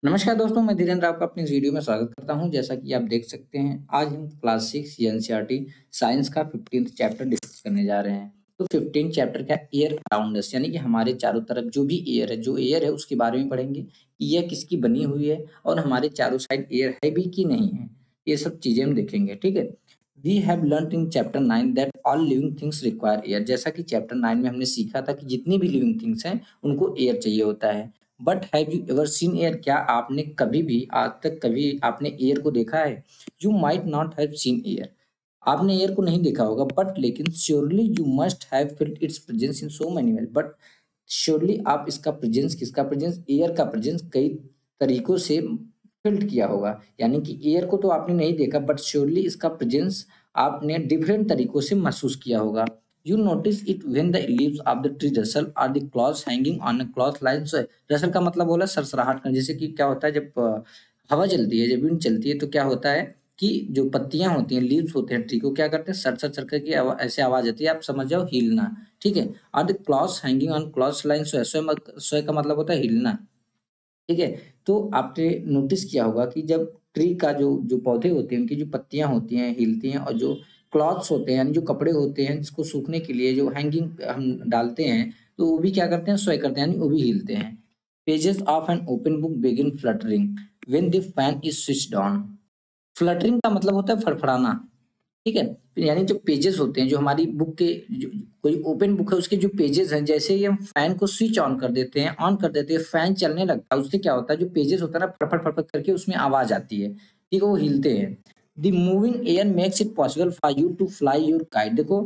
नमस्कार दोस्तों, मैं धीरेन्द्र आपका अपनी इस वीडियो में स्वागत करता हूं। जैसा कि आप देख सकते हैं, आज हम क्लास 6 एनसीईआरटी साइंस का 15th चैप्टर डिस्कस करने जा रहे हैं। तो 15th चैप्टर का एयर अराउंड अस यानी कि हमारे चारों तरफ जो भी एयर है उसके बारे में पढ़ेंगे कि यह किसकी बनी हुई है और हमारे चारों साइड एयर है भी कि नहीं है। ये सब चीजें हम देखेंगे, ठीक है। We have learn in chapter 9 that all living things require air. जैसा कि चैप्टर 9 में हमने सीखा था कि जितनी भी लिविंग थिंग्स हैं उनको एयर चाहिए होता है। But have you ever seen air? क्या आपने कभी भी आज तक कभी आपने एयर को देखा है? You might not have seen air. आपने एयर को नहीं देखा होगा, बट लेकिन surely you must have field it's presence in so many ways. But surely आप इसका प्रेजेंस, किसका प्रेजेंस, एयर का प्रेजेंस कई तरीकों से फील्ड किया होगा। यानी कि एयर को तो आपने नहीं देखा, बट श्योरली इसका प्रेजेंस आपने डिफरेंट तरीकों से महसूस किया होगा। You notice it when the leaves of the tree rustle or the clouds hanging on a cloth line। So Russell का मतलब बोला सरसराहट करना। जैसे कि क्या होता है जब हवा चलती है, जब विंड चलती है, तो क्या होता है कि जो पत्तियां होती हैं, लीव्स होते हैं ट्री को, क्या करते हैं, सर सर सर करके ऐसे आवाज आती है, आप समझ जाओ हिलना, ठीक है। और the clothes hanging on clothes line, स्वय का मतलब होता है हिलना, ठीक है। तो आपने नोटिस किया होगा कि जब ट्री का जो पौधे होते हैं उनकी जो पत्तियां होती हैं हिलती हैं, और जो क्लॉथ्स होते हैं यानी जो कपड़े होते हैं जिसको सूखने के लिए जो हैंगिंग हम डालते हैं, तो वो भी क्या करते हैं, स्वय करते हैं, यानी वो भी हिलते हैं। Pages of an open book begin fluttering when the fan is switched on. Fluttering का मतलब होता है फड़फड़ाना, ठीक है। यानी जो पेजेस होते हैं, जो हमारी बुक के कोई ओपन बुक है उसके जो पेजेस हैं, जैसे ही हम फैन को स्विच ऑन कर देते हैं, फैन चलने लगता है, उससे क्या होता है, जो पेजेस होता है ना, फटफट फटफट करके उसमें आवाज आती है, ठीक है, वो हिलते हैं। The moving air makes it possible for you to fly your kite. देखो,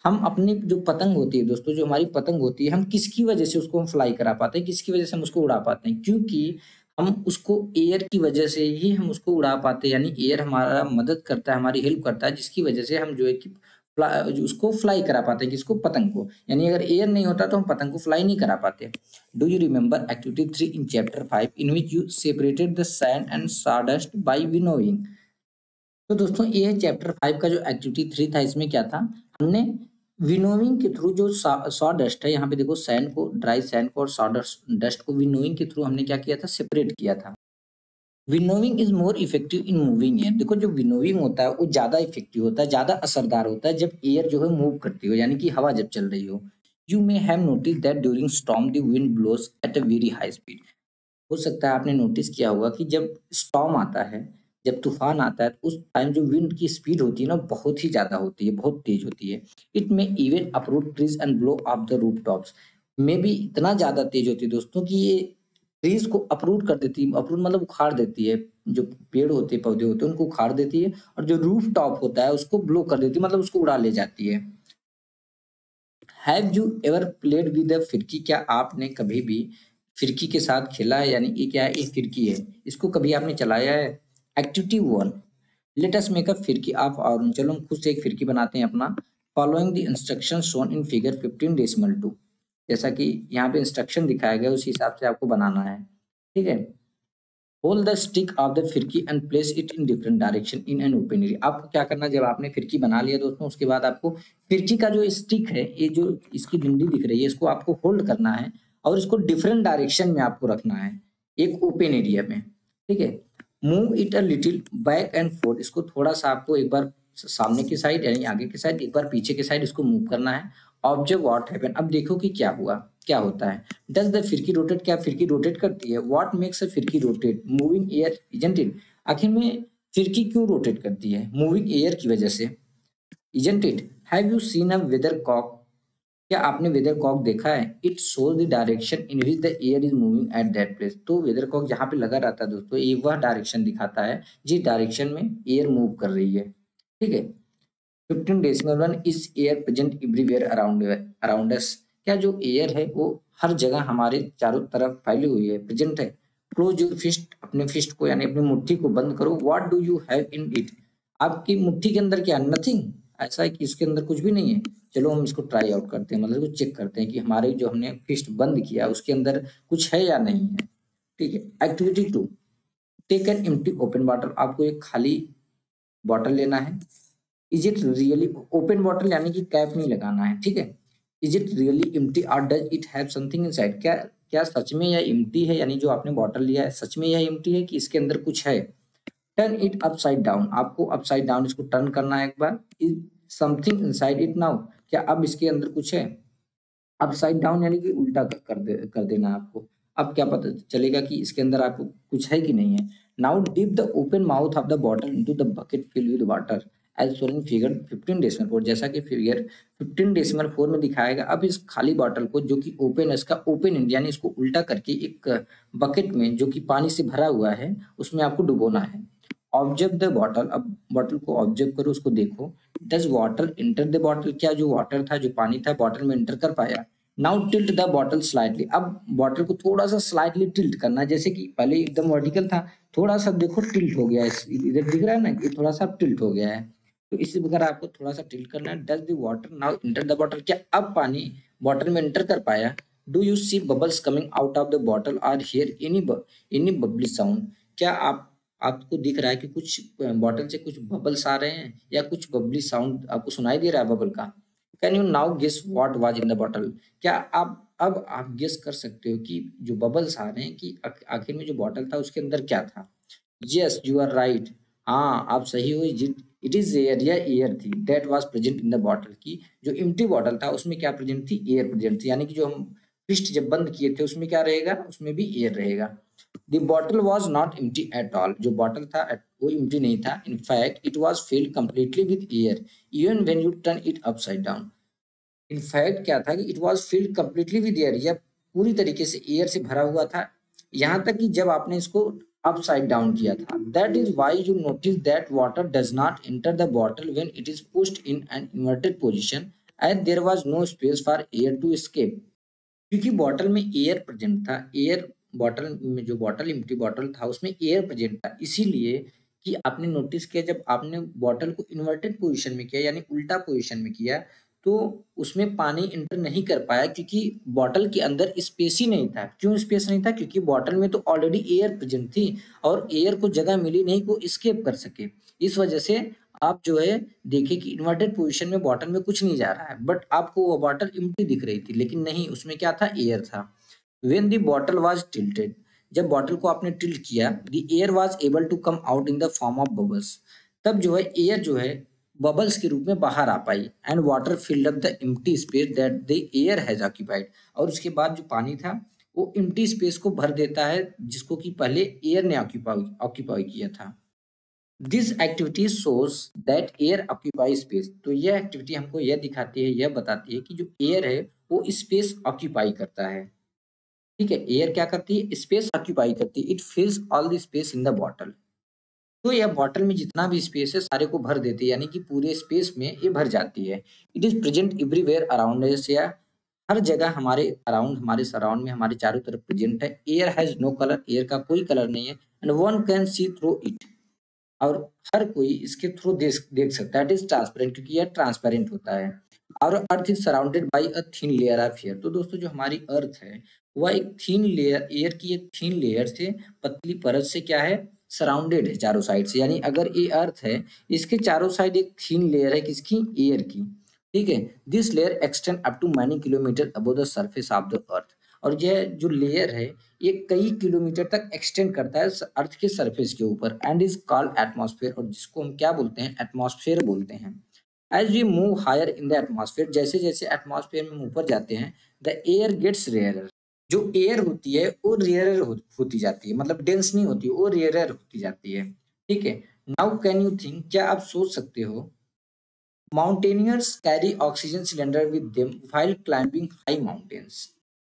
हम अपनी जो पतंग होती है दोस्तों, जो हमारी पतंग होती है, हम किसकी वजह से उसको हम फ्लाई करा पाते हैं, किसकी वजह से हम उसको उड़ा पाते हैं? क्योंकि हम उसको एयर की वजह से ही हम उसको उड़ा पाते हैं। यानी एयर हमारा मदद करता है, हमारी हेल्प करता है, जिसकी वजह से हम जो है कि जो उसको फ्लाई करा पाते हैं, किसको, पतंग को। यानी अगर एयर नहीं होता तो हम पतंग को फ्लाई नहीं करा पाते। Do you remember activity 3 in chapter 5 in which you separated the sand and sawdust by winnowing? तो दोस्तों, ये है चैप्टर 5 का जो एक्टिविटी 3 था। इसमें क्या था, हमने विनोइंग के थ्रू जो सॉ डस्ट है, यहाँ पे देखो सैंड को, ड्राई सैंड को और सॉ डस्ट को विनोइंग के थ्रू हमने क्या किया था, सेपरेट किया था। Winnowing is more effective in moving air. देखो, जो विनोविंग होता है वो ज्यादा इफेक्टिव होता है, ज्यादा असरदार होता है जब एयर जो है मूव करती हो, यानी कि हवा जब चल रही हो। You may have notice that during storm the wind blows at a very high speed. हो सकता है आपने नोटिस किया होगा कि जब स्टॉर्म आता है, जब तूफान आता है, तो उस टाइम जो विंड की स्पीड होती है ना, बहुत ही ज्यादा होती है, बहुत तेज होती है। It may even अप्रूट trees and blow of the roof tops. में भी इतना ज्यादा तेज होती है दोस्तों कि ये ट्रीज को अप्रूट कर देती है। अप्रूट मतलब उखाड़ देती है, जो पेड़ होते हैं, पौधे होते हैं, उनको उखाड़ देती है, और जो रूफ टॉप होता है उसको ब्लो कर देती है, मतलब उसको उड़ा ले जाती है। Have you ever played with a फिरकी? क्या आपने कभी भी फिरकी के साथ खेला है? यानी ये क्या है, ये फिरकी है, इसको कभी आपने चलाया है? Activity 1, let us make a फिरकी ऑफ आवर। चलो हम खुद से एक फिरकी बनाते हैं अपना। Following the instruction shown in figure 15.2। जैसा कि यहाँ पे इंस्ट्रक्शन दिखाया गया उसी हिसाब से आपको बनाना है, ठीक है। Hold the stick of the फिरकी and place it in different direction in an open area. आपको क्या करना है, जब आपने फिरकी बना लिया दोस्तों, उसके बाद आपको फिरकी का जो स्टिक है, ये जो इसकी डंडी दिख रही है, इसको आपको होल्ड करना है और इसको डिफरेंट डायरेक्शन में आपको रखना है, एक ओपन एरिया में, ठीक है। Move it a little back and fourth. इसको थोड़ा सा आपको एक बार सामने की साइड यानी आगे की साइड, एक बार पीछे की साइड इसको मूव करना है। Observe what happen. अब देखो कि क्या हुआ, क्या होता है। डज द फिरकी रोटेट? क्या फिरकी रोटेट करती है? व्हाट मेक्स अ फिरकी rotate? Moving air, isn't it? आखिर में फिरकी क्यों रोटेट करती है? मूविंग एयर की वजह से, isn't it? Have you seen a weather cock? क्या आपने वेदर कॉक देखा है? It shows the direction in which the air is moving at that place. तो वेदर कॉक जहाँ पे लगा रहता है दोस्तों, ये वह डायरेक्शन दिखाता है जिस डायरेक्शन में एयर मूव कर रही है, ठीक है। 15.1 is air present everywhere around around us? क्या जो एयर है वो हर जगह हमारे चारों तरफ फैली हुई है, प्रेजेंट है? Close your fist. अपने फिस्ट को यानी अपनी मुट्ठी को बंद करो। What do you have in it? आपकी मुट्ठी के अंदर क्या? नथिंग। ऐसा है कि इसके अंदर कुछ भी नहीं है। चलो हम इसको ट्राई आउट करते हैं, मतलब इसको चेक करते हैं कि हमारे जो हमने फिस्ट बंद किया उसके अंदर कुछ है या नहीं है, ठीक है। Activity 2, take an empty open bottle. आपको एक खाली बॉटल लेना है। Is it really open bottle, यानी कि कैप नहीं लगाना है, ठीक है। इज इट रियली एम्प्टी और does it have something inside? क्या क्या सच में यह एम्प्टी है, यानी जो आपने बॉटल लिया है सच में यह एम्प्टी है कि इसके अंदर कुछ है। टर्न इट अपसाइड डाउन, आपको अपसाइड डाउन इसको टर्न करना है एक बार। Is something inside it now, क्या अब इसके अंदर कुछ है। अपसाइड डाउन यानी कि उल्टा कर देना आपको। अब क्या पता चलेगा कि इसके अंदर आपको कुछ है कि नहीं है। Now dip the open mouth of the bottle into the bucket fill with water as shown in figure 15.4, जैसा कि फिगर 15.4 में दिखाया गया। अब इस खाली बॉटल को जो कि ओपन है, इसका ओपन एंड यानी इसको उल्टा करके एक बकेट में जो कि पानी से भरा हुआ है उसमें आपको डुबोना है। ऑब्जर्व द बॉटल, अब बॉटल को ऑब्जर्व करो, उसको देखो। Does water enter the bottle, क्या जो वाटर था जो पानी था बॉटल में इंटर कर पाया। Now tilt the bottle slightly, अब बॉटल को थोड़ा सा स्लाइटली टिल्ट करना, जैसे कि पहले एकदम वर्टिकल था, थोड़ा सा देखो टिल्ट हो गया है, इधर दिख रहा है ना कि थोड़ा सा टिल्ट हो गया है। तो इसी प्रकार आपको थोड़ा सा टिल्ट करना है। Does the water now enter the bottle, क्या अब पानी बॉटल में इंटर कर पाया। Do you see bubbles coming out of the bottle or hear any bubbly sound, क्या आपको दिख रहा है कि कुछ बॉटल से कुछ बबल्स आ रहे हैं या कुछ बबली साउंड आपको सुनाई दे रहा है बबल का। Can you now guess what was in the bottle, क्या आप गेस कर सकते हो कि जो बबल्स आ रहे हैं कि आखिर में जो बॉटल था उसके अंदर क्या था। यस यू आर राइट, हाँ आप सही हो। इट इज एयर, या एयर थी। That was present in the bottle, की जो एम्प्टी बॉटल था उसमें क्या प्रेजेंट थी, एयर प्रेजेंट थी। यानी कि जो हम पृष्ठ जब बंद किए थे उसमें क्या रहेगा, उसमें भी एयर रहेगा। The bottle was not empty at all, जो बॉटल था वो एम्प्टी नहीं था। In fact it was filled completely with air even when U turn it upside down. In fact क्या था कि it was field completely with air, यह पूरी तरीके से एयर से भरा हुआ था, यहाँ तक कि जब आपने इसको अपसाइड डाउन किया था। That is why you notice that water does not enter the bottle when it is pushed in an inverted position and there was no space for air to escape, क्योंकि bottle में air present था। Air bottle में जो bottle empty bottle था उसमें air present था, इसीलिए कि आपने नोटिस किया जब आपने बॉटल को इन्वर्टेड पोजीशन में किया यानी उल्टा पोजीशन में किया तो उसमें पानी इंटर नहीं कर पाया, क्योंकि बॉटल के अंदर स्पेस ही नहीं था। क्यों स्पेस नहीं था, क्योंकि बॉटल में तो ऑलरेडी एयर प्रेजेंट थी और एयर को जगह मिली नहीं को एस्केप कर सके। इस वजह से आप जो है देखिए कि इन्वर्टेड पोजीशन में बॉटल में कुछ नहीं जा रहा है, बट आपको वो बॉटल एम्प्टी दिख रही थी, लेकिन नहीं, उसमें क्या था, एयर था। When the bottle was tilted, जब बॉटल को आपने टिल्ट किया, the air was able to come out in the form of bubbles, तब जो है एयर जो है बबल्स के रूप में बाहर आ पाई। And water filled up the empty space that the air has occupied, और उसके बाद जो पानी था वो एम्प्टी स्पेस को भर देता है जिसको कि पहले एयर ने ऑक्यूपाई किया था। This activity shows that air occupy space, तो यह एक्टिविटी हमको यह दिखाती है, यह बताती है कि जो एयर है वो स्पेस ऑक्यूपाई करता है। ठीक है, एयर क्या करती है, स्पेस ऑक्यूपाई करती है। It fills all the space in the bottle, तो यह बॉटल में जितना भी स्पेस है सारे को भर देती है, यानी कि पूरे स्पेस में ये भर जाती है। It is present everywhere around S, या हर जगह हमारे अराउंड, हमारे सराउंड में, हमारे चारों तरफ प्रेजेंट है। Air has no colour, air का कोई कलर नहीं है। And one can see through it, और हर कोई इसके थ्रू देख सकता है। इट इज ट्रांसपेरेंट, क्योंकि यह ट्रांसपेरेंट होता है। और earth is surrounded by a thin layer of air, तो दोस्तों जो हमारी अर्थ है वह एक थिन लेयर, एयर की एक थिन लेयर से, पतली परत से क्या है, सराउंडेड है चारों साइड से। यानी अगर ये अर्थ है, इसके चारों साइड एक थिन लेयर है किसकी, एयर की। ठीक है, this layer extend up to many kilometre above the surface of the earth, और यह जो लेयर है ये कई किलोमीटर तक एक्सटेंड करता है अर्थ के सरफेस के ऊपर। एंड इज कॉल्ड एटमॉस्फेयर, और जिसको हम क्या बोलते हैं, एटमॉस्फेयर बोलते हैं। As we move higher in the atmosphere, जैसे जैसे एटमॉस्फेयर में हम ऊपर जाते हैं, द एयर गेट्स रेयरर, जो एयर होती है वो रेयरर होती जाती है, मतलब डेंस नहीं होती, वो रेयरर होती जाती है। ठीक है, नाउ कैन यू थिंक, क्या आप सोच सकते हो, mountaineers carry oxygen cylinder with them while climbing high mountains,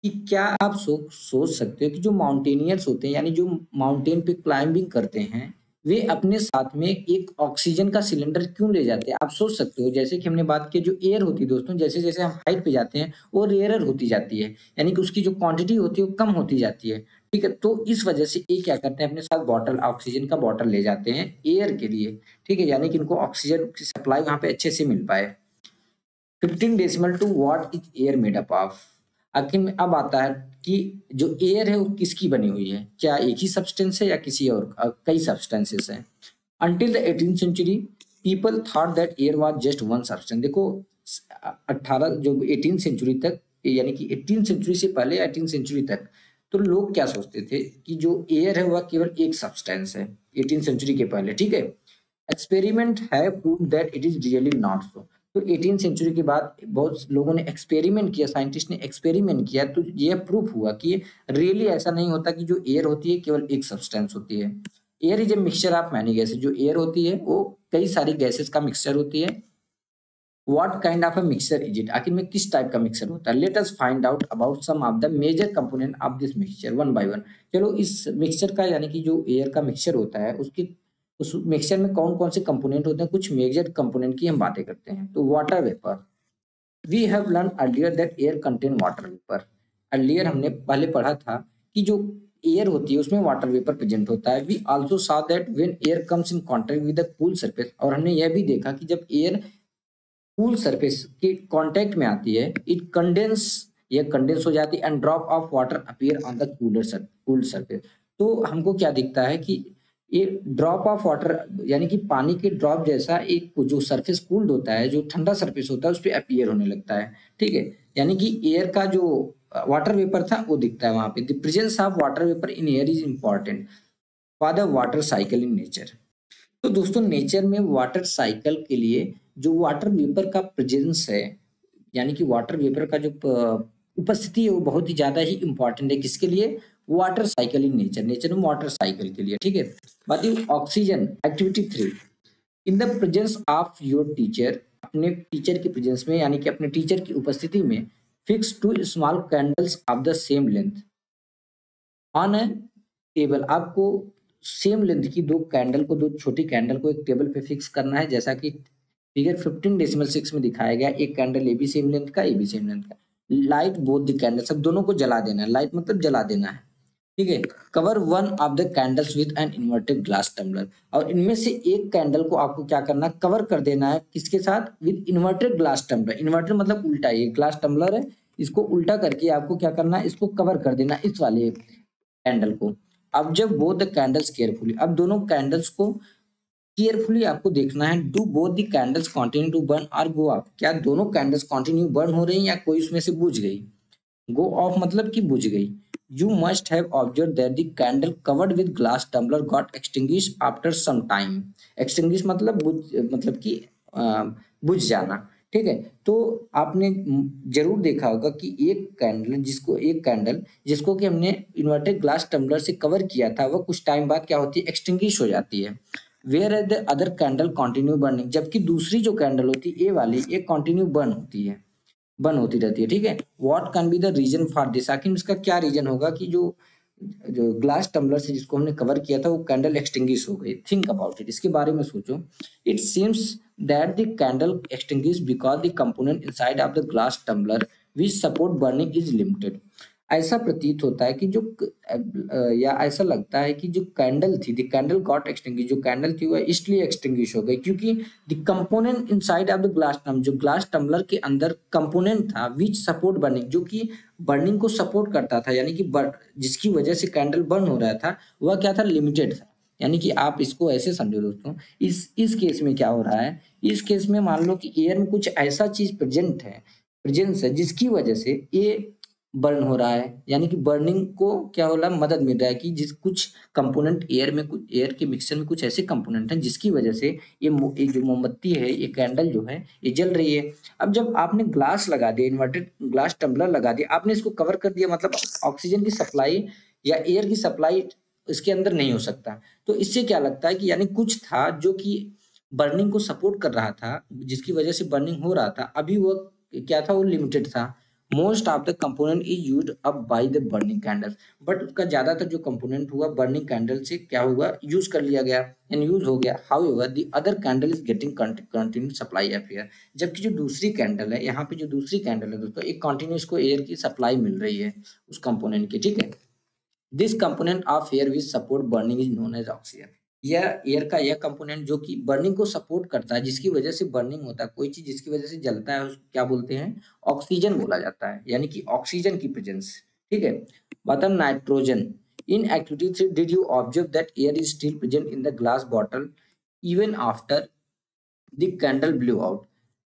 कि क्या आप सोच सकते हो कि जो माउंटेनियर्स होते हैं, यानी जो माउंटेन पे क्लाइंबिंग करते हैं, वे अपने साथ में एक ऑक्सीजन का सिलेंडर क्यों ले जाते हैं। आप सोच सकते हो, जैसे कि हमने बात की जो एयर होती है दोस्तों, जैसे जैसे हम हाइट पे जाते हैं वो रेयरर होती जाती है, यानी कि उसकी जो क्वांटिटी होती है वो कम होती जाती है। ठीक है, तो इस वजह से ये क्या करते हैं, अपने साथ बॉटल, ऑक्सीजन का बॉटल ले जाते हैं एयर के लिए। ठीक है, यानी कि इनको ऑक्सीजन की सप्लाई वहां पे अच्छे से मिल पाए। 15 decimal two what is air made up of, आखिर में अब आता है कि जो एयर है वो किसकी बनी हुई है, क्या एक ही सब्सटेंस है या किसी और कई सब्सटेंसेस हैं। Until the 18th century people thought that air was just one substance, देखो 18 जो 18 सेंचुरी तक यानी कि 18 सेंचुरी से पहले 18 सेंचुरी तक तो लोग क्या सोचते थे कि जो एयर है वह केवल एक सब्सटेंस है 18 सेंचुरी के पहले, ठीक है। एक्सपेरिमेंट है prove that it is really not so. तो 18 सेंचुरी के बाद बहुत लोगों ने एक्सपेरिमेंट किया, साइंटिस्ट ने एक्सपेरिमेंट किया, तो यह प्रूफ हुआ कि रियली ऐसा नहीं होता कि जो एयर होती है केवल एक सब्सटेंस होती है। Air is a mixture of many gases. जो एयर होती है वो कई सारी गैसेस का मिक्सचर होती है। What kind of a mixture is it, आखिर में किस टाइप का मिक्सचर होता है। Let us find out about some of the major component of this mixture one by one. चलो इस मिक्सचर का यानी कि जो एयर का मिक्सचर होता है उसकी उस मिक्सचर में कौन कौन से कंपोनेंट होते हैं, कुछ मेजर कंपोनेंट की हम बातें करते हैं। तो water vapour, we have learn earlier that air contain water vapour. Earlier हमने पहले पढ़ा था कि जो एयर होती है उसमें वाटर वेपर प्रेजेंट होता है। We also saw that when air comes in contact with the cool surface, और हमने यह भी देखा कि जब एयर कूल सरफेस के कांटेक्ट में आती है इट कंडेंस, ये कंडेंस हो जाती है and drop of water appear on the cool surface. तो हमको क्या दिखता है कि ये ड्रॉप ऑफ वाटर यानी कि पानी के ड्रॉप जैसा एक जो सरफेस कूल्ड होता है, जो ठंडा सरफेस होता है उस पर अपीयर होने लगता है, ठीक है। यानी कि एयर का जो वाटर वेपर था वो दिखता है वहां पे। The presence of water vapour in air is important for the water cycle in nature. तो दोस्तों नेचर में वाटर साइकिल के लिए जो वाटर वेपर का प्रेजेंस है, यानी कि वाटर वेपर का जो उपस्थिति है वो बहुत ही ज्यादा ही इंपॉर्टेंट है। किसके लिए? Water cycle in nature, nature में वाटर साइकिल के लिए, ठीक है। बात oxygen activity 3, in the presence of your teacher, अपने टीचर की प्रेजेंस में यानी कि अपने टीचर की उपस्थिति में fix two small candles of the same length on a table. आपको सेम लेंथ की दो कैंडल को, दो छोटी कैंडल को एक टेबल पे फिक्स करना है, जैसा कि फिगर 15.6 में दिखाया गया। एक कैंडल ए भी सेम लेंथ का, ए भी सेम लेंथ का। लाइट बोथ द कैंडल, सब दोनों को जला देना है। लाइट मतलब जला देना है, ठीक है। Cover one of the candles with an inverted glass tumbler, और इनमें से एक कैंडल को आपको क्या करना है, कवर कर देना है। किसके साथ? With inverted glass tumbler. Inverted मतलब उल्टा, ये ग्लास टम्बलर है, इसको उल्टा करके आपको क्या करना है, इसको कवर कर देना है, इस वाले कैंडल को। अब जब बोथ द कैंडल्स केयरफुली, अब दोनों कैंडल्स को केयरफुली आपको देखना है। Do both the candles continue to burn और गो ऑफ, क्या दोनों कैंडल्स कंटिन्यू बर्न हो रही हैं या कोई उसमें से बुझ गई। गो ऑफ मतलब कि बुझ गई। You must have observe that the candle covered with glass tumbler got extinguish after some time. Extinguish मतलब बुझ, मतलब कि बुझ जाना, ठीक है। तो आपने जरूर देखा होगा कि एक कैंडल जिसको कि हमने इन्वर्टेड ग्लास टम्बलर से कवर किया था वह कुछ टाइम बाद क्या होती है, एक्सटिंग्विश हो जाती है। Whereas the other candle continue burning, जबकि दूसरी जो कैंडल होती है ए वाली, ये कंटिन्यू बर्न होती रहती है, ठीक है। What can be the reason for this, आखिर इसका क्या रीजन होगा कि जो जो ग्लास टम्बलर से जिसको हमने कवर किया था वो कैंडल एक्सटिंग्विश हो गई। थिंक अबाउट इट, इसके बारे में सोचो। It seems that the candle extinguish because the component inside of the glass tumbler which support burning is limited. ऐसा प्रतीत होता है कि या ऐसा लगता है कि जो कैंडल थी, द कैंडल गॉट एक्सटिंग्विश, जो कैंडल थी वह इसलिए एक्सटिंग्विश हो गई क्योंकि the component inside of the glass tumbler, जो ग्लास टम्बलर के अंदर कंपोनेंट था विच सपोर्ट बर्निंग, जो कि बर्निंग को सपोर्ट करता था, यानी कि जिसकी वजह से कैंडल बर्न हो रहा था वह क्या था, लिमिटेड था। यानी कि आप इसको ऐसे समझो दोस्तों, इस केस में क्या हो रहा है, इस केस में मान लो कि एयर में कुछ ऐसा चीज प्रेजेंस है जिसकी वजह से ये बर्न हो रहा है, यानी कि बर्निंग को क्या हो रहा है, मदद मिल रहा है कि जिस कुछ कंपोनेंट कुछ एयर के मिक्सचर में कुछ ऐसे कंपोनेंट हैं जिसकी वजह से ये जो मोमबत्ती है, ये कैंडल जो है ये जल रही है। अब जब आपने ग्लास लगा दिया, इन्वर्टेड ग्लास टम्बलर लगा दिया, आपने इसको कवर कर दिया, मतलब ऑक्सीजन की सप्लाई या एयर की सप्लाई इसके अंदर नहीं हो सकता। तो इससे क्या लगता है कि यानी कुछ था जो कि बर्निंग को सपोर्ट कर रहा था, जिसकी वजह से बर्निंग हो रहा था, अभी वो क्या था, वो लिमिटेड था। Most of the component is used up by the burning candle, but उसका ज्यादातर जो कंपोनेंट हुआ बर्निंग कैंडल से क्या हुआ, यूज कर लिया गया एंड यूज हो गया। However the other candle is getting continue supply of air, जबकि जो दूसरी कैंडल है, यहाँ पे जो दूसरी कैंडल है दोस्तों, एक कंटिन्यूस को एयर की सप्लाई मिल रही है उस कंपोनेंट की, ठीक है। This component of air which support burning is known as oxygen. यह एयर का यह कंपोनेंट जो कि बर्निंग को सपोर्ट करता है, जिसकी वजह से बर्निंग होता है, कोई चीज जिसकी वजह से जलता है उसको क्या बोलते हैं, ऑक्सीजन बोला जाता है, यानी कि ऑक्सीजन की प्रेजेंस, ठीक है। Button nitrogen, in activity 3 did you observe that air is still present in the glass bottle even after the candle blew out.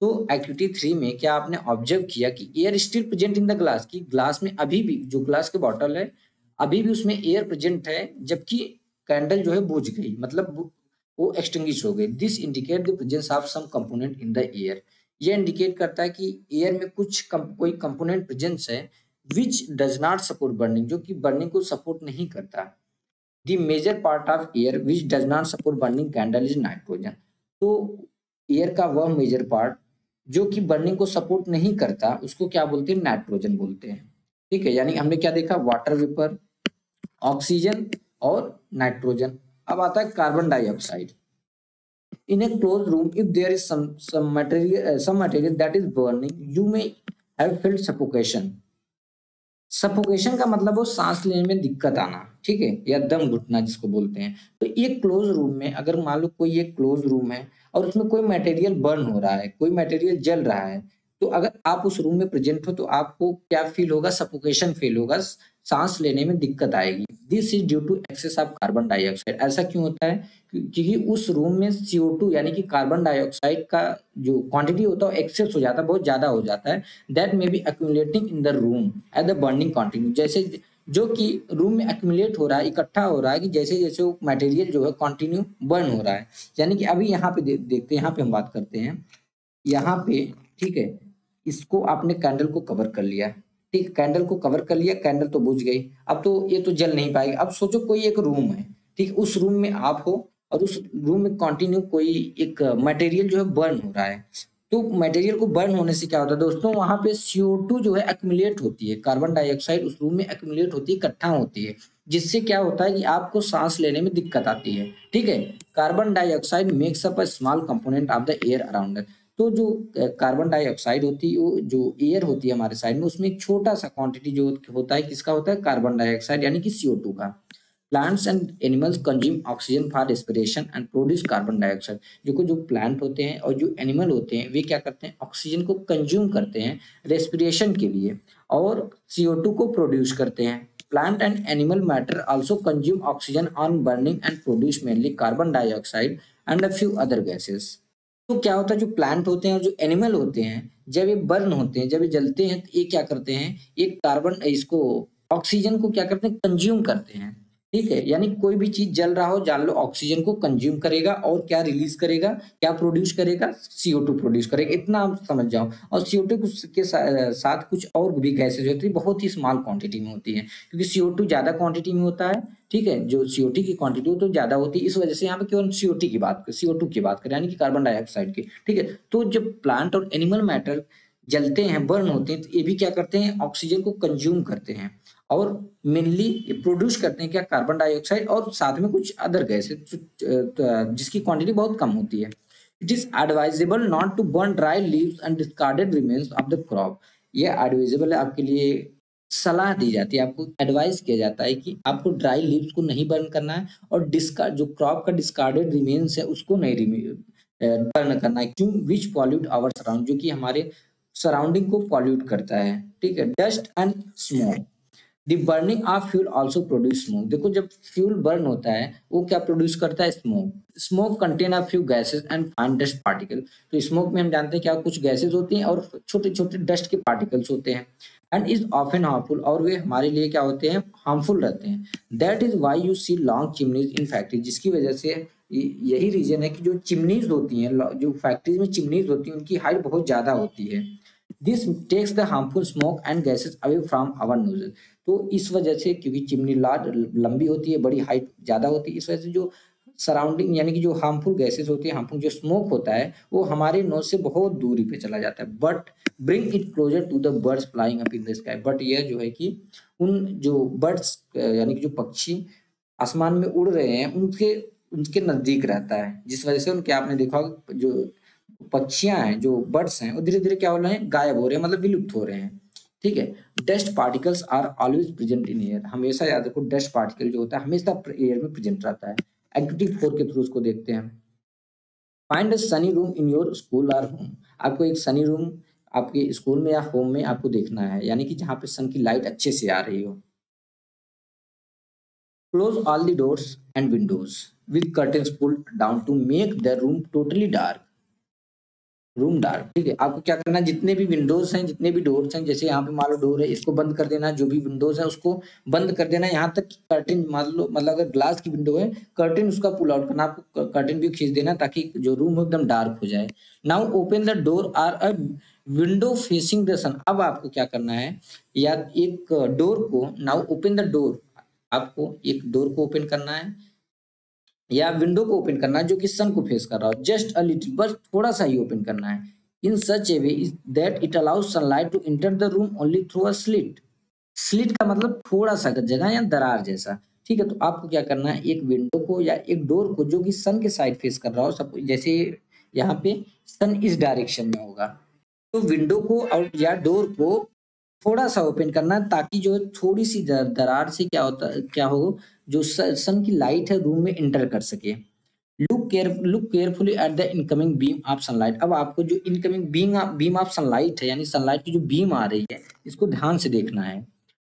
तो एक्टिविटी 3 में क्या आपने ऑब्जर्व किया कि air still present in the glass, की glass में अभी भी जो ग्लास के बॉटल है अभी भी उसमें एयर प्रेजेंट है, जबकि कैंडल जो है बुझ गई, मतलब वो एक्सटिंग्विश हो गई। This indicate the presence of some component in the air. ये इंडिकेट करता है कि एयर में कोई कंपोनेंट प्रेजेंस है which does not support burning, जो कि बर्निंग को सपोर्ट नहीं करता। The major part of air which does not support burning candle is nitrogen. तो एयर का वह मेजर पार्ट जो कि बर्निंग को सपोर्ट नहीं करता उसको क्या बोलते हैं, नाइट्रोजन बोलते हैं। ठीक है, यानी हमने क्या देखा, वाटर वेपर, ऑक्सीजन और नाइट्रोजन। अब आता है carbon dioxide. In a closed room, if there is some material that is burning, you may have felt suffocation. Suffocation का मतलब वो सांस लेने में दिक्कत आना, ठीक है, या दम घुटना जिसको बोलते हैं। तो एक क्लोज रूम में अगर मान लो कोई एक क्लोज रूम है और उसमें कोई मटेरियल बर्न हो रहा है, कोई मटेरियल जल रहा है, तो अगर आप उस रूम में प्रेजेंट हो तो आपको क्या फील होगा, सफोकेशन फील होगा, सांस लेने में दिक्कत आएगी। This is due to excess of carbon dioxide. ऐसा क्यों होता है, क्योंकि उस रूम में CO2 यानी कि कार्बन डाइऑक्साइड का जो क्वांटिटी होता है एक्सेस हो जाता है, बहुत ज्यादा हो जाता है। That may be accumulating in the room at the burning continue, जैसे जो कि रूम में एक्यूमुलेट हो रहा है, इकट्ठा हो रहा है, कि जैसे जैसे वो मटेरियल जो है कंटिन्यू बर्न हो रहा है। यानी कि अभी यहाँ पे देखते हैं, यहाँ पे हम बात करते हैं यहाँ पे, ठीक है, इसको आपने कैंडल को कवर कर लिया, ठीक, कैंडल को कवर कर लिया, कैंडल तो बुझ गई, अब तो ये तो जल नहीं पाएगी। अब सोचो कोई एक रूम है, ठीक, उस रूम में आप हो और उस रूम में कंटिन्यू कोई एक मटेरियल जो है बर्न हो रहा है। तो मटेरियल को बर्न होने से क्या होता है दोस्तों, वहां पे CO2 जो है एक्यूमुलेट होती है, कार्बन डाइऑक्साइड उस रूम में एक्यूमुलेट होती है, इकट्ठा होती है, जिससे क्या होता है कि आपको सांस लेने में दिक्कत आती है। ठीक है, carbon dioxide makes up a small component of the air around. तो जो कार्बन डाइऑक्साइड होती है, वो जो एयर होती है हमारे साइड में, उसमें एक छोटा सा क्वांटिटी जो होता है, किसका होता है, कार्बन डाइऑक्साइड यानी कि CO2 का। Plants and animals consume oxygen for respiration and produce carbon dioxide. जो प्लांट होते हैं और जो एनिमल होते हैं वे क्या करते हैं, ऑक्सीजन को कंज्यूम करते हैं रेस्पिरेशन के लिए और CO2 को प्रोड्यूस करते हैं। Plant and animal matter also consume oxygen on burning and produce mainly carbon dioxide and a few other gases. तो क्या होता है, जो प्लांट होते हैं और जो एनिमल होते हैं, जब ये बर्न होते हैं, जब ये जलते हैं, तो ये क्या करते हैं, ये कार्बन इसको ऑक्सीजन को क्या करते हैं, कंज्यूम करते हैं। ठीक है, यानी कोई भी चीज जल रहा हो, जान लो ऑक्सीजन को कंज्यूम करेगा और क्या रिलीज करेगा, क्या प्रोड्यूस करेगा, CO2 प्रोड्यूस करेगा। इतना आप समझ जाओ। और CO2 के साथ कुछ और भी गैसेज होती है, बहुत ही स्मॉल क्वांटिटी में होती है, क्योंकि CO2 ज्यादा क्वांटिटी में होता है। ठीक है, जो CO2 की क्वांटिटी हो तो ज्यादा होती है, इस वजह से यहाँ पे केवल CO2 की बात करें, यानी कि कार्बन डाइऑक्साइड की। ठीक है, तो जब प्लांट और एनिमल मैटर जलते हैं, बर्न होते हैं, तो ये भी क्या करते हैं, ऑक्सीजन को कंज्यूम करते हैं और मेनली प्रोड्यूस करते हैं क्या, कार्बन डाइऑक्साइड और साथ में कुछ अदर गैसेज जिसकी क्वांटिटी बहुत कम होती है। It is advisable not to burn dry leaves and discarded remains of the crop. ये एडवाइजेबल है, आपके लिए सलाह दी जाती है, आपको एडवाइस किया जाता है कि आपको ड्राई लीव्स को नहीं बर्न करना है और डिस्कार्ड जो क्रॉप का डिस्कार्डेड रिमेन्स है उसको नहीं बर्न करना है। क्यों, विच पॉल्यूट आवर सराउंड, जो कि हमारे सराउंडिंग को पॉल्यूट करता है। ठीक है, dust and smoke. The burning of fuel also produce smoke. देखो जब फ्यूल बर्न होता है वो क्या प्रोड्यूस करता है, smoke. Smoke contain a few gases and fine dust particle. तो स्मोक में हम जानते हैं क्या, कुछ गैसेस होती हैं और छोटे छोटे डस्ट के पार्टिकल्स होते हैं। एंड इज ऑफन हार्मफुल, और वे हमारे लिए क्या होते हैं, हार्मफुल रहते हैं। That is why you see long chimneys in factory, जिसकी वजह से यही रीजन है कि जो चिमनीज होती हैं, जो फैक्ट्रीज में चिमनीज होती हैं, उनकी हाइट बहुत ज्यादा होती है। This takes the harmful smoke and gases away from our noses. तो इस वजह से, क्योंकि चिमनी लंबी होती है, बड़ी हाइट ज्यादा होती है, इस वजह से जो सराउंडिंग यानी कि जो हार्मफुल गैसेस होती है, हार्मफुल जो स्मोक होता है, वो हमारे नोज से बहुत दूरी पे चला जाता है। But bring it closer to the birds flying up in the sky. But यह जो है कि उन जो बर्ड्स यानी कि जो पक्षी आसमान में उड़ रहे हैं, उनके उनके नजदीक रहता है, जिस वजह से उनके, आपने देखा होगा, जो पक्षियां हैं, जो बर्ड्स हैं, वो धीरे धीरे क्या हो रहे हैं, गायब हो रहे हैं, मतलब विलुप्त हो रहे हैं। ठीक है, dust particles are always present in air. हमेशा याद रखो, डस्ट पार्टिकल जो होता है हमेशा एयर में प्रेजेंट रहता है। एक्टिविटी 4 के थ्रू उसको देखते हैं। Find a Sunny room in your school और होम। आपको एक सनी रूम आपके स्कूल में या होम में आपको देखना है, यानी कि जहाँ पे सन की लाइट अच्छे से आ रही हो। Close all the doors and windows with curtains pulled down to make the room totally dark. Room dark, ठीक है। आपको क्या करना है, जितने भी विंडोज हैं, जितने भी डोर्स हैं, जैसे यहाँ पे मान लो डोर है, इसको बंद कर देना, जो भी विंडोज है उसको बंद कर देना, यहाँ तक कर्टेन मान लो, मतलब अगर ग्लास की विंडो है, कर्टेन उसका पुल आउट करना, आपको कर्टेन भी खींच देना ताकि जो रूम हो एकदम डार्क हो जाए। Now open the door or a window facing the sun. अब आपको क्या करना है, या एक डोर को, नाउ ओपन द डोर, आपको एक डोर को ओपन करना है या विंडो को ओपन करना है जो कि सन को फेस कर रहा हो, जस्ट अ लिटिल, बस थोड़ा सा ही ओपन करना है, in such a way that it allows sunlight to enter the room only through a slit. Slit का मतलब थोड़ा सा जगह या दरार जैसा, ठीक है। तो आपको क्या करना है, एक विंडो को या एक डोर को जो कि सन के साइड फेस कर रहा हो, सब जैसे यहाँ पे सन इस डायरेक्शन में होगा, तो विंडो को और या डोर को थोड़ा सा ओपन करना है ताकि जो है थोड़ी सी दरार से क्या होता, क्या हो, जो सन की लाइट है रूम में इंटर कर सके। Look carefully at the incoming beam of sunlight. अब आपको जो इनकमिंग बीम ऑफ सनलाइट है, यानी सनलाइट की जो बीम आ रही है, इसको ध्यान से देखना है,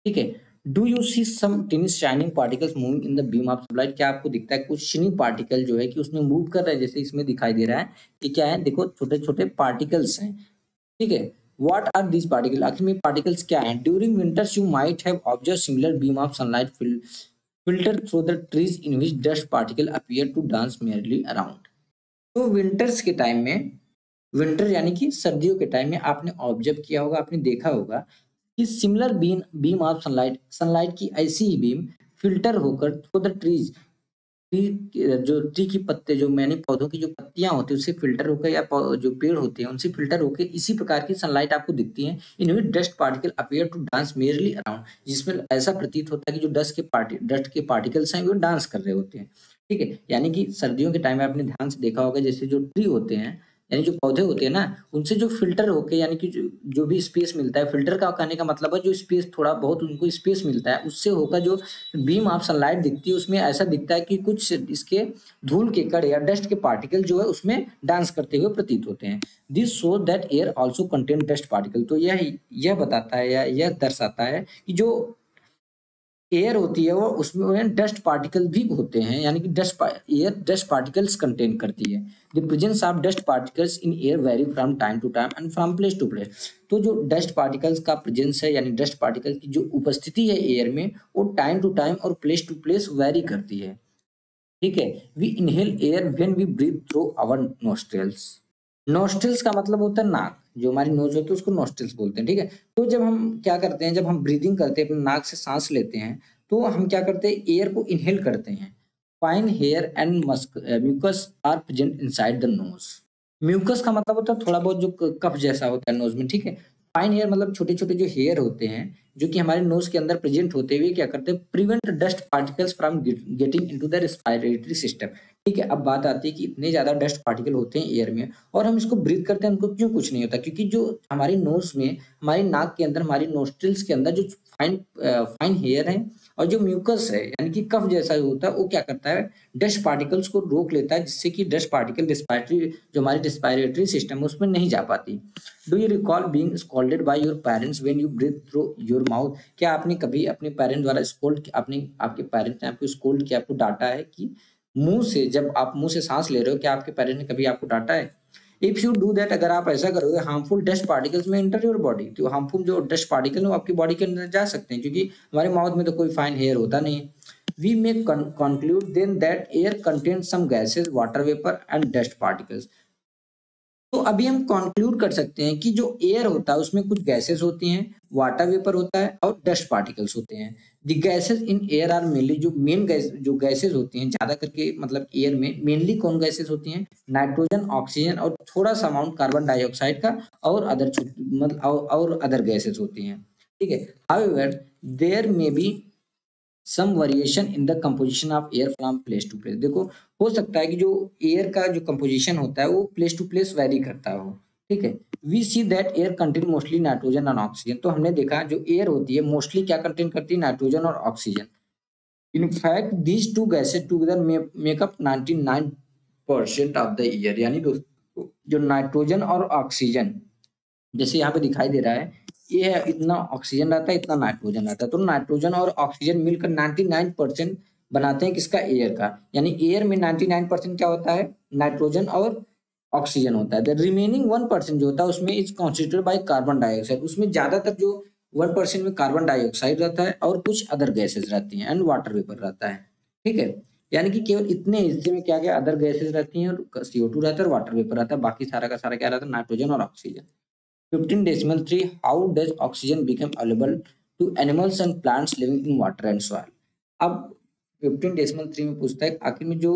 ठीक है। Do you see some tiny shining particles moving in the beam of sunlight? क्या आपको दिखता है कुछ शाइनिंग पार्टिकल जो है कि उसमें मूव कर रहा है, जैसे इसमें दिखाई दे रहा है कि क्या है, देखो छोटे छोटे पार्टिकल्स हैं, ठीक है। व्हाट आर दीज पार्टिकल, आखिर में पार्टिकल्स क्या हैं? During winters you might have observe similar beam of sunlight filter through the trees in which dust particle appear to dance merrily around। तो विंटर्स के टाइम में, विंटर यानी कि सर्दियों के टाइम में आपने ऑब्जर्व किया होगा, आपने देखा होगा कि similar beam beam of sunlight, sunlight की ऐसी ही बीम फिल्टर होकर थ्रू द ट्रीज, जो ट्री की पत्ते, जो मैंने पौधों की जो पत्तियां होती है उससे फिल्टर होकर, या जो पेड़ होते हैं उनसे फिल्टर होकर इसी प्रकार की सनलाइट आपको दिखती है। In which dust particle appear to dance merely around, जिसमें ऐसा प्रतीत होता है कि जो डस्ट के पार्टिकल्स हैं वो डांस कर रहे होते हैं, ठीक है। यानी कि सर्दियों के टाइम में आपने ध्यान से देखा होगा, जैसे जो ट्री होते हैं, यानी जो पौधे होते हैं ना, उनसे जो फिल्टर होके, यानी कि जो भी स्पेस मिलता है, फिल्टर का कहने का मतलब है जो स्पेस, थोड़ा बहुत उनको स्पेस मिलता है, उससे होकर जो बीम ऑफ सनलाइट दिखती है, उसमें ऐसा दिखता है कि कुछ इसके धूल के कण या डस्ट के पार्टिकल जो है उसमें डांस करते हुए प्रतीत होते हैं। This show that air also contain dust particle. तो यह बताता है या यह दर्शाता है कि जो एयर होती है वो, उसमें डस्ट पार्टिकल भी होते हैं, यानी कि एयर डस्ट पार्टिकल्स कंटेन करती है। The presence of dust particles in air vary from time to time and from place to place. तो जो डस्ट पार्टिकल्स का प्रेजेंस है, यानी डस्ट पार्टिकल की जो उपस्थिति है एयर में, वो टाइम टू टाइम और प्लेस टू प्लेस वेरी करती है, ठीक है। We inhale air when we breathe through our nostrils. Nostrils का मतलब होता है नाक, जो हमारी नोज होती है उसको नोस्ट्रल्स बोलते हैं, ठीक है। तो जब हम क्या करते हैं, जब हम ब्रीदिंग करते हैं, अपने नाक से सांस लेते हैं, तो हम क्या करते हैं, एयर को इनहेल करते हैं। Fine hair and musk mucus are present inside the nose. Mucus का मतलब होता है थोड़ा बहुत जो कफ जैसा होता है नोज में, ठीक है। फाइन हेयर मतलब छोटे छोटे जो हेयर होते हैं, जो कि हमारे नोज के अंदर प्रेजेंट होते हुए क्या करते हैं, prevent dust particles from getting into the respiratory system, ठीक है। अब बात आती है कि इतने ज्यादा डस्ट पार्टिकल होते हैं एयर में और हम इसको ब्रीथ करते हैं, उनको क्यों कुछ नहीं होता? क्योंकि जो हमारी नोज में, हमारी नाक के अंदर, हमारी नोस्ट्रिल्स के अंदर जो फाइन फाइन हेयर है और जो म्यूकस है, यानी कि कफ जैसा होता है, वो क्या करता है, डस्ट पार्टिकल्स को रोक लेता है, जिससे कि डस्ट पार्टिकल रेस्पिरेटरी, जो हमारी रेस्पिरेटरी सिस्टम है उसमें नहीं जा पाती। Do you recall being scolded by your parents when you breathe through your mouth? क्या आपने कभी अपने पेरेंट द्वारा स्कोल्ड, अपने आपके पेरेंट्स ने आपको स्कोल्ड किया, आपको डांटा है कि मुंह से, जब आप मुंह से सांस ले रहे हो, क्या आपके पेरेंट्स ने कभी आपको डांटा है? इफ यू डू दैट, अगर आप ऐसा करोगे, हार्मफुल डस्ट पार्टिकल्स में एंटर योर बॉडी, तो हार्मफुल जो डस्ट पार्टिकल है वो आपकी बॉडी के अंदर जा सकते हैं, क्योंकि हमारे माउथ में तो कोई फाइन हेयर होता नहीं है। We may conclude then that air contains some gases, water vapor and dust particles। तो अभी हम कंक्लूड कर सकते हैं कि जो एयर होता है उसमें कुछ गैसेस होती हैं, वाटर वेपर होता है और डस्ट पार्टिकल्स होते हैं। The gases in air are mainly, जो मेन गैस, जो गैसेस होती हैं ज्यादा करके, मतलब एयर में मेनली कौन गैसेस होती हैं, नाइट्रोजन, ऑक्सीजन और थोड़ा सा अमाउंट कार्बन डाइऑक्साइड का, और अदर मतलब और अदर गैसेस होती हैं, ठीक है। However there may be some variation in the composition of air from place to place. देखो, हो सकता है कि जो एयर का जो कंपोजिशन होता है वो प्लेस टू प्लेस वेरी करता हो, ठीक है। We see that air contain mostly nitrogen और ऑक्सीजन। तो हमने देखा जो एयर होती है मोस्टली क्या कंटेन करती है, नाइट्रोजन और oxygen. In fact these two gases together make up 99% of the air. यानी दोस्तों, जो नाइट्रोजन और ऑक्सीजन, जैसे यहाँ पे दिखाई दे रहा है, ये है, इतना ऑक्सीजन रहता है, इतना नाइट्रोजन रहता है, तो नाइट्रोजन और ऑक्सीजन मिलकर 99% बनाते हैं किसका, एयर का। यानी एयर में 99% क्या होता है, नाइट्रोजन और ऑक्सीजन होता है। द रिमेनिंग 1% जो होता है उसमें is constituted by carbon dioxide, उसमें ज्यादातर जो 1% में कार्बन डाइऑक्साइड रहता है और कुछ अदर गैसेज रहती हैं एंड वाटर वेपर रहता है। ठीक है, यानी कि केवल इतने हिस्से में क्या क्या अदर गैसेज रहती हैं और CO2 रहता है और वाटर वेपर रहता है, बाकी सारा का सारा क्या रहता है, नाइट्रोजन और oxygen. 15.3 how does oxygen become available to animals and plants living in water and soil. अब 15.3 में पूछता है आखिर में जो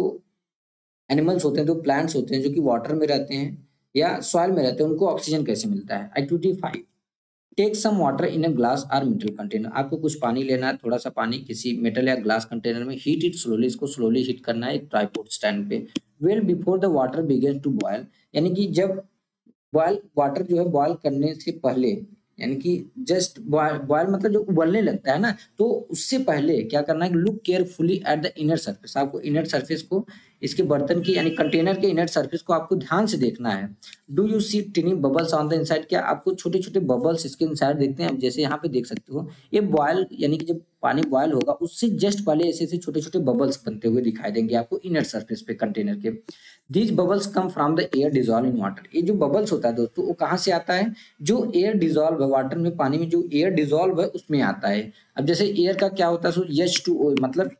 एनिमल्स होते हैं, जो प्लांट्स होते हैं जो कि वाटर में रहते हैं या सॉइल में रहते हैं, उनको ऑक्सीजन कैसे मिलता है। Activity 5, take some water in a glass और मेटल कंटेनर। आपको कुछ पानी लेना है, थोड़ा सा पानी किसी मेटल या ग्लास कंटेनर में, हीट इट स्लोली, इसको स्लोली हीट करना है एक ट्राइपॉड स्टैंड पे। Well before the water begin to boil, यानी कि जब बॉयल वाटर जो है बॉयल करने से पहले, यानी कि जस्ट बॉयल बॉयल मतलब जो उबलने लगता है ना, तो उससे पहले क्या करना है, look carefully at the inner surface. आपको इनर सरफेस को, इसके बर्तन की यानी कंटेनर के इनर सरफेस को आपको ध्यान से देखना है। Do you see tiny bubbles on the inside, क्या आपको छोटे छोटे बबल्स इसके इनसाइड देखते हैं। जैसे यहाँ पे देख सकते हो, ये बॉयल यानी कि जब पानी बॉयल होगा उससे जस्ट पहले ऐसे ऐसे छोटे छोटे बबल्स बनते हुए दिखाई देंगे आपको इनर सरफेस पे कंटेनर के। These bubbles come from the air dissolve in water. ये जो बबल्स होता है दोस्तों, वो कहाँ से आता है, जो एयर डिजॉल्व है वाटर में, पानी में जो एयर डिजॉल्व है उसमें आता है। अब जैसे एयर का क्या होता है, सो H2O, मतलब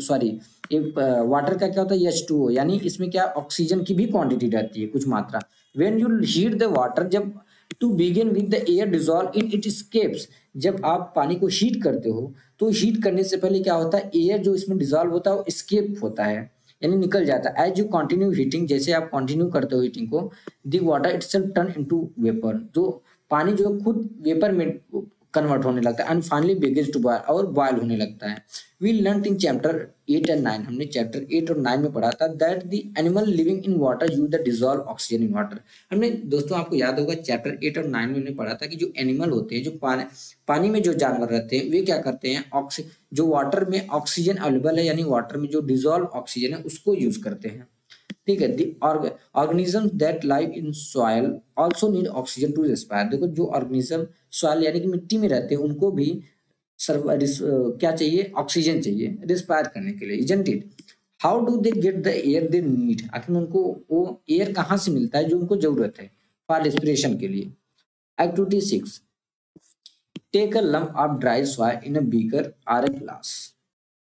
सॉरी, वाटर का क्या होता है, H2O, यानी इसमें क्या ऑक्सीजन की भी क्वांटिटी रहती है कुछ मात्रा। When you heat the water, जब to begin with the air dissolve in it escapes, जब आप पानी को हीट करते हो तो हीट करने से पहले क्या होता है, एयर जो इसमें डिजॉल्व होता है वो स्केप होता है, यानी निकल जाता है। एज यू कंटिन्यू हीटिंग, जैसे आप कंटिन्यू करते हो हीटिंग को, the water itself turn into vapour, जो पानी जो खुद वेपर में कन्वर्ट होने लगता है, and finally begins to boil, और बॉयल होने लगता है। We learn in chapter 8 and 9, हमने चैप्टर 8 और 9 में पढ़ा था that the animal living in water use the dissolve oxygen in water. हमने दोस्तों, आपको याद होगा चैप्टर 8 और 9 में हमने पढ़ा था कि जो एनिमल होते हैं, जो पानी में जो जानवर रहते हैं, वे क्या करते हैं, जो वाटर में ऑक्सीजन अवेलेबल है, यानी वाटर में जो डिजॉल्व ऑक्सीजन है उसको यूज करते हैं। ठीक है, the organism that live in soil also need oxygen to respire. देखो, जो ऑर्गेनिज्म सॉइल यानी कि मिट्टी में रहते हैं, उनको भी क्या चाहिए, ऑक्सीजन चाहिए रिस्पायर करने के लिए, isn't it. How do they get the air they need, आखिर उनको वो एयर कहाँ से मिलता है जो उनको जरूरत है फॉर रेस्पिरेशन के लिए। Activity 6, take a lump of dry soil in a beaker और अ ग्लास।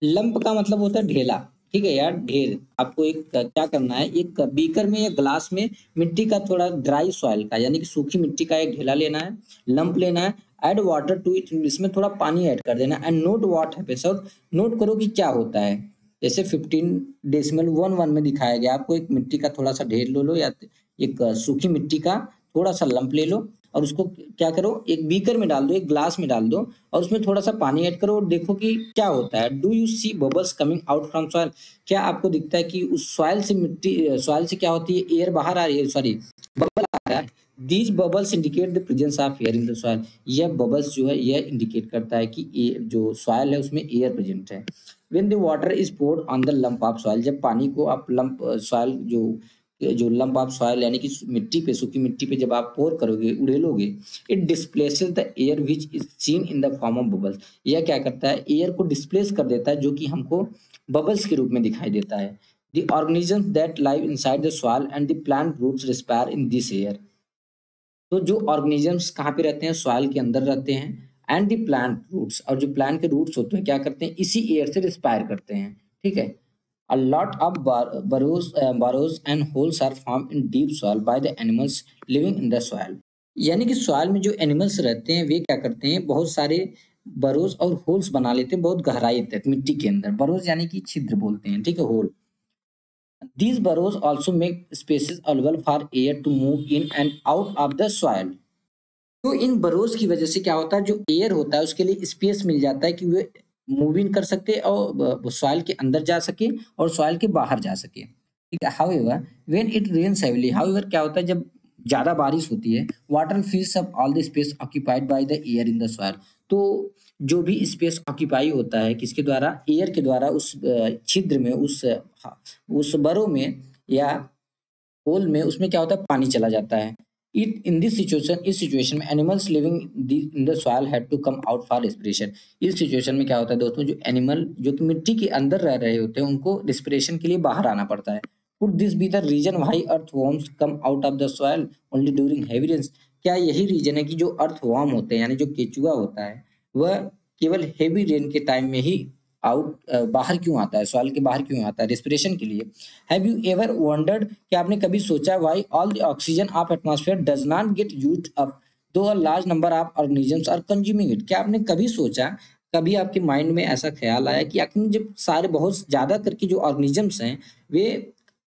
लंप का मतलब होता है ढेला। ठीक है यार, ढेर। आपको एक क्या करना है, एक बीकर में या ग्लास में मिट्टी का थोड़ा ड्राई सॉइल का यानी कि सूखी मिट्टी का एक ढेला लेना है, लंप लेना है, ऐड वाटर टू इट, इसमें थोड़ा पानी ऐड कर देना, एंड नोट व्हाट हैपेंस, और नोट करो कि क्या होता है। जैसे 15.11 में दिखाया गया, आपको एक मिट्टी का थोड़ा सा ढेर ले लो या एक सूखी मिट्टी का थोड़ा सा लंप ले लो, और उसको क्या करो, एक बीकर में डाल दो, एक ग्लास में डाल दो, और उसमें थोड़ा सा पानी ऐड करो और देखो कि क्या होता है। Do you see bubbles coming out from soil, क्या आपको दिखता है कि उस सॉइल से सॉइल से क्या होती है, एयर बाहर आ रही है, सॉरी बबल आ रहा है। These bubbles indicate the presence of air in the soil, यह बबल्स जो है यह इंडिकेट करता है कि जो सॉइल है उसमें एयर प्रेजेंट है। When the water is poured on the lump of soil, जब पानी को आप लंप सॉइल जो लंप ऑफ सॉइल यानी कि मिट्टी पे, सूखी मिट्टी पे जब आप पोर करोगे, उड़ेलोगे, it displaces the air which is seen in the form of bubbles, यह क्या करता है, एयर को डिस्प्लेस कर देता है जो कि हमको बबल्स के रूप में दिखाई देता है। The organisms that live inside the soil and the plant roots respire in this air, तो जो ऑर्गेनिजम्स कहाँ पे रहते हैं, सॉइल के अंदर रहते हैं, एंड द प्लांट रूट्स, और जो प्लांट के रूट्स होते हैं क्या करते हैं, इसी एयर से रिस्पायर करते हैं। ठीक है, a lot of burrows and holes are formed in deep soil by the animals living in the soil, यानी कि सॉइल में जो एनिमल्स रहते हैं वे क्या करते हैं, बहुत सारे बरोज और होल्स बना लेते हैं बहुत गहराई तक मिट्टी के अंदर। बरोज यानी कि छिद्र बोलते हैं, ठीक है, whole. These burrows also make spaces available for air to move in and out of the soil. तो इन बरोज की वजह से क्या होता है, जो एयर होता है उसके लिए स्पेस मिल जाता है कि वे मूव इन कर सकते हैं और सॉइल के अंदर जा सके और सॉइल के बाहर जा सके। ठीक है, however when it rains heavily, however क्या होता है, जब ज्यादा बारिश होती है, water fills up all the space occupied by the air in the soil, तो जो भी स्पेस ऑक्यूपाई होता है किसके द्वारा, एयर के द्वारा, उस छिद्र में, उस बरो में या होल में, उसमें क्या होता है, पानी चला जाता है। इट इन दिस सिचुएशन, इस सिचुएशन में animals living in the soil have to come out for respiration. इस सिचुएशन में क्या होता है दोस्तों, जो एनिमल जो कि मिट्टी के अंदर रह रहे होते हैं उनको रेस्पिरेशन के लिए बाहर आना पड़ता है। Could this be the reason why earthworms come out of the soil only during heavy rains? क्या यही रीजन है कि जो अर्थवर्म होते हैं यानी जो केचुआ होता है वह केवल हेवी रेन के टाइम में ही बाहर क्यों आता है, सॉइल के बाहर क्यों आता है रेस्पिरेशन के लिए? हैव यू एवर वंडर्ड, कि आपने कभी सोचा why all the oxygen of atmosphere does not get used up though a large number of organisms are consuming it? क्या आपने कभी सोचा, कभी आपके माइंड में ऐसा ख्याल आया कि आखिर जब सारे बहुत ज्यादा करके जो ऑर्गेनिजम्स हैं वे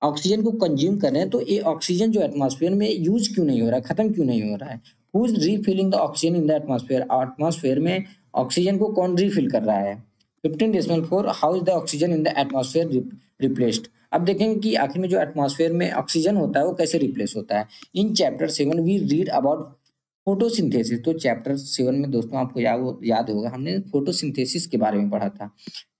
ऑक्सीजन को कंज्यूम कर रहे हैं तो ये ऑक्सीजन जो एटमॉस्फेयर में यूज क्यों नहीं हो रहा है, खत्म क्यों नहीं हो रहा है? Who is refilling the oxygen in the atmosphere? Atmosphere में ऑक्सीजन को कौन रीफिल कर रहा है? 15.4 how is the oxygen in the atmosphere replaced? अब देखेंगे कि आखिर में जो एटमॉस्फेयर में ऑक्सीजन होता है वो कैसे रिप्लेस होता है। In chapter 7 we read about photosynthesis. तो चैप्टर 7 में दोस्तों आपको याद होगा हमने फोटोसिंथेसिस के बारे में पढ़ा था।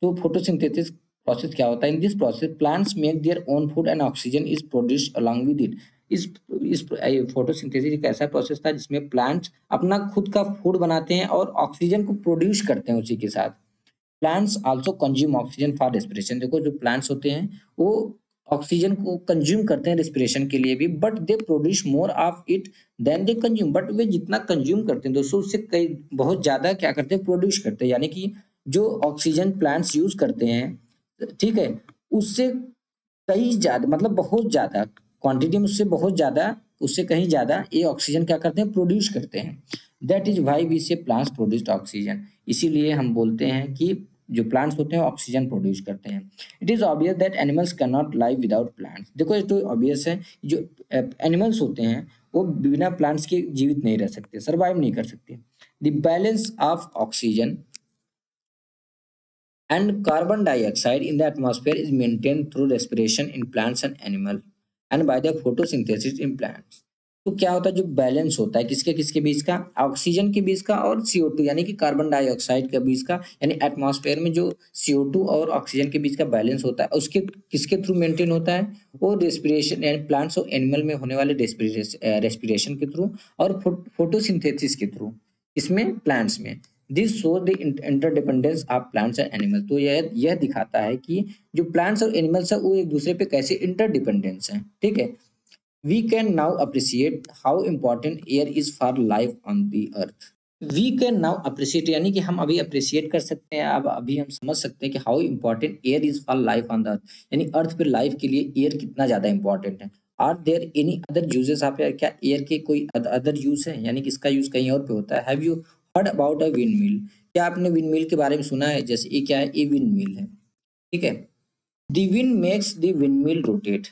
तो फोटोसिंथेसिस प्रोसेस क्या होता है? In this process plants make their own food and oxygen is produced along with it. इस फोटोसिंथेसिस एक ऐसा प्रोसेस था जिसमें प्लांट्स अपना खुद का फूड बनाते हैं और ऑक्सीजन को प्रोड्यूस करते हैं उसी के साथ। Plants also consume oxygen for respiration. देखो जो प्लांट्स होते हैं वो ऑक्सीजन को कंज्यूम करते हैं रेस्पिरेशन के लिए भी, but they produce more of it than they consume. But वे जितना कंज्यूम करते हैं दोस्तों उससे कई बहुत ज्यादा क्या करते हैं, प्रोड्यूस करते हैं। यानी कि जो ऑक्सीजन प्लांट्स यूज करते हैं, ठीक है, उससे कई ज्यादा मतलब बहुत ज्यादा क्वांटिटी में उससे बहुत ज्यादा उससे कहीं ज्यादा ये ऑक्सीजन क्या करते हैं, प्रोड्यूस करते हैं। दैट इज वाई वी से प्लांट्स प्रोड्यूस्ड ऑक्सीजन। इसीलिए हम बोलते हैं कि जो प्लांट्स होते हैं ऑक्सीजन प्रोड्यूस करते हैं। It is obvious that animals can not live without plants. देखो ये तो ऑब्वियस है, जो एनिमल्स होते हैं वो बिना प्लांट्स के जीवित नहीं रह सकते, सर्वाइव नहीं कर सकते। The balance of oxygen and carbon dioxide in the atmosphere is maintained through respiration in plants and animal and by the photosynthesis in plants। तो क्या होता है, जो बैलेंस होता है किसके किसके बीच का, ऑक्सीजन के बीच का और CO2 यानी कि कार्बन डाइऑक्साइड के बीच का, यानी एटमॉस्फेयर में जो CO2 और ऑक्सीजन के बीच का बैलेंस होता है उसके किसके थ्रू मेंटेन होता है, वो रेस्पिरेशन यानी प्लांट्स और एनिमल में होने वाले रेस्पिरेशन के थ्रू और फोटोसिंथेसिस के थ्रू, इसमें प्लांट्स में। This show the interdependence of plants and animal. तो यह दिखाता है कि जो प्लांट्स और एनिमल्स है वो एक दूसरे पे कैसे इंटरडिपेंडेंस है, ठीक है। We can now appreciate how important air is for life on the earth. We can now appreciate यानी कि हम अभी अप्रिशिएट कर सकते हैं, अब अभी हम समझ सकते हैं कि how important air is for life on the earth, यानी अर्थ पे लाइफ के लिए एयर कितना ज्यादा इंपॉर्टेंट है। Are there any other uses of air? क्या एयर के कोई अदर यूज है, यानी कि इसका यूज कहीं और पे होता है? Have you heard about a wind mill? क्या आपने विंड मिल के बारे में सुना है? जैसे ये क्या है, ये विंड मिल है, ठीक है। The wind makes the wind mill rotate.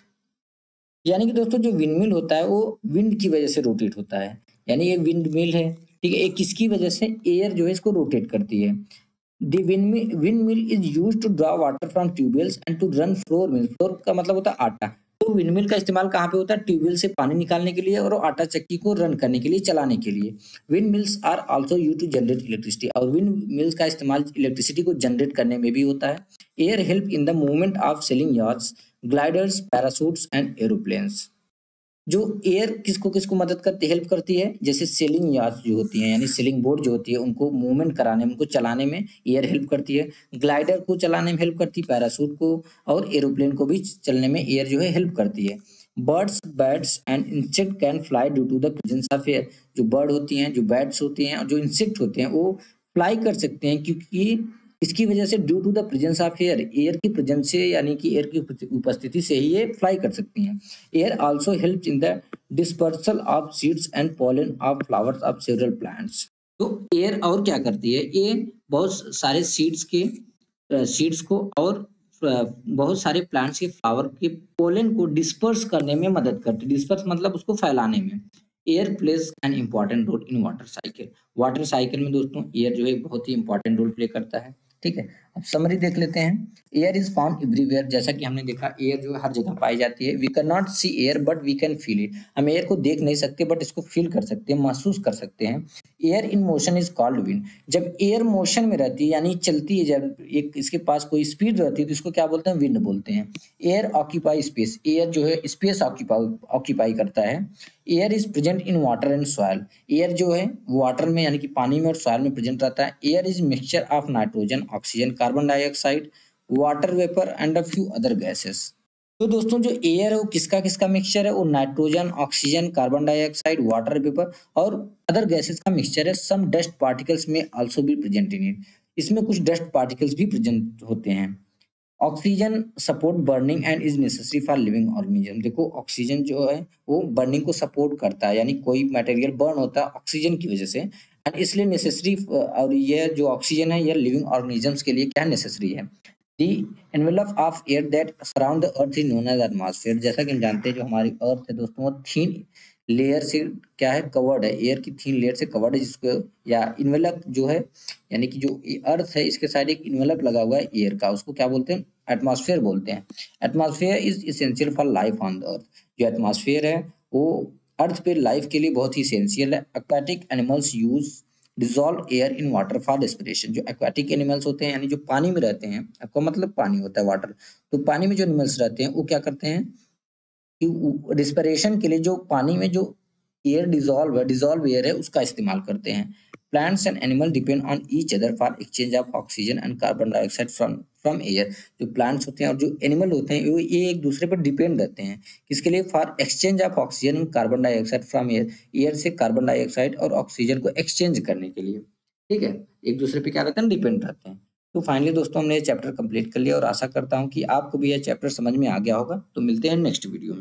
यानी कि दोस्तों जो विंड मिल होता है वो विंड की वजह से रोटेट होता है, यानी ये विंड मिल है, ठीक है। ये किसकी वजह से, एयर जो है इसको रोटेट करती है। The wind mill is use to draw water from tubewells and to run flour mill. Flour का मतलब होता है आटा। तो विंड मिल का इस्तेमाल कहाँ पे होता है, ट्यूबवेल से पानी निकालने के लिए और आटा चक्की को रन करने के लिए, चलाने के लिए। Wind mills are also use to generate electricity. और विंड मिल्स का इस्तेमाल इलेक्ट्रिसिटी को जनरेट करने में भी होता है। Air help in the movement of sailing yachts, gliders, parachutes and aeroplanes. जो एयर किसको किसको मदद करती, हेल्प करती है, जैसे सेलिंग यार्ड्स जो होती हैं यानी सेलिंग बोट जो होती है उनको मूवमेंट कराने में, उनको चलाने में एयर हेल्प करती है। ग्लाइडर को चलाने में हेल्प करती है, पैरासूट को और एरोप्लेन को भी चलने में एयर जो है हेल्प करती है। Birds, bats and insect can fly due to the presence of air. जो बर्ड होती हैं, जो बैट्स होती हैं और जो इंसेक्ट होते हैं वो फ्लाई कर सकते हैं क्योंकि इसकी वजह से, due to the presence of air, air की प्रेजेंस से यानी कि एयर की उपस्थिति से ही ये फ्लाई कर सकती हैं। Air also helps in the dispersal of seeds and pollen of flowers of several plants. तो एयर और क्या करती है, ये बहुत सारे सीड्स को और बहुत सारे प्लांट्स के फ्लावर के पोलन को डिस्पर्स करने में मदद करती है। डिस्पर्स मतलब उसको फैलाने में। Air plays an important role in water cycle. Water cycle में दोस्तों एयर जो है बहुत ही इंपॉर्टेंट रोल प्ले करता है, ठीक है। अब समरी देख लेते हैं। Air is found everywhere. जैसा कि हमने देखा एयर जो है हर जगह पाई जाती है। We can not see air but we can feel it. हम एयर को देख नहीं सकते बट इसको फील कर सकते हैं, महसूस कर सकते हैं। Air in motion is called wind. जब एयर मोशन में रहती है यानी चलती है, जब एक इसके पास कोई स्पीड रहती है तो इसको क्या बोलते हैं, विंड बोलते हैं। Air occupy space. एयर जो है स्पेस ऑक्यूपाई करता है। Air is present in water and soil. Air जो है वाटर में यानी कि पानी में और सॉइल में प्रेजेंट रहता है। Air is mixture of nitrogen, oxygen, carbon dioxide, water vapour and a few other gases. तो दोस्तों जो एयर है वो किसका किसका मिक्सचर है, वो nitrogen, oxygen, carbon dioxide, water vapour और अदर गैसेस का मिक्सचर है। सम डस्ट पार्टिकल्स में आल्सो भी प्रेजेंट इन इट। इसमें कुछ डस्ट पार्टिकल्स भी प्रेजेंट होते हैं। Oxygen support burning and is necessary for living organism. देखो ऑक्सीजन जो है वो बर्निंग को सपोर्ट करता है, यानी कोई मटेरियल बर्न होता है ऑक्सीजन की वजह से, एंड इसलिए नेसेसरी, और ये जो ऑक्सीजन है ये लिविंग ऑर्गेनिजम्स के लिए क्या नेसेसरी है। The envelope of air that surround the earth is known as atmosphere. जैसा कि हम जानते हैं जो हमारी अर्थ है दोस्तों वो थीन लेयर से क्या है, कवर्ड है, एयर की थीन लेयर से कवर्ड है, जिसको या इन्वेलप जो है, यानी कि जो अर्थ है इसके साइड एक इन्वेलप लगा हुआ है एयर का, उसको क्या बोलते हैं, एटमॉस्फेयर बोलते हैं। Atmosphere is essential for life on the earth. जो एटमॉस्फेयर है वो अर्थ पे लाइफ के लिए बहुत ही इसेंशियल है। Aquatic animals use dissolve air in water for respiration. जो एक्वाटिक एनिमल्स होते हैं यानी जो पानी में रहते हैं, आपका मतलब पानी होता है वाटर, तो पानी में जो एनिमल्स रहते हैं वो क्या करते हैं कि रिस्पिरेशन के लिए जो पानी में जो एयर डिजॉल्व एयर है उसका इस्तेमाल करते हैं। Plants and animal depend on each other for exchange of oxygen and carbon dioxide from from air. जो प्लांट्स होते हैं और जो एनिमल होते हैं ये एक दूसरे पर डिपेंड रहते हैं, किसके लिए, for exchange of oxygen and carbon dioxide from air, air से कार्बन डाइऑक्साइड और ऑक्सीजन को एक्सचेंज करने के लिए। ठीक है, एक दूसरे पे क्या रहते हैं, डिपेंड रहते हैं। तो फाइनली दोस्तों हमने ये चैप्टर कंप्लीट कर लिया और आशा करता हूँ कि आपको भी ये चैप्टर समझ में आ गया होगा। तो मिलते हैं नेक्स्ट वीडियो में।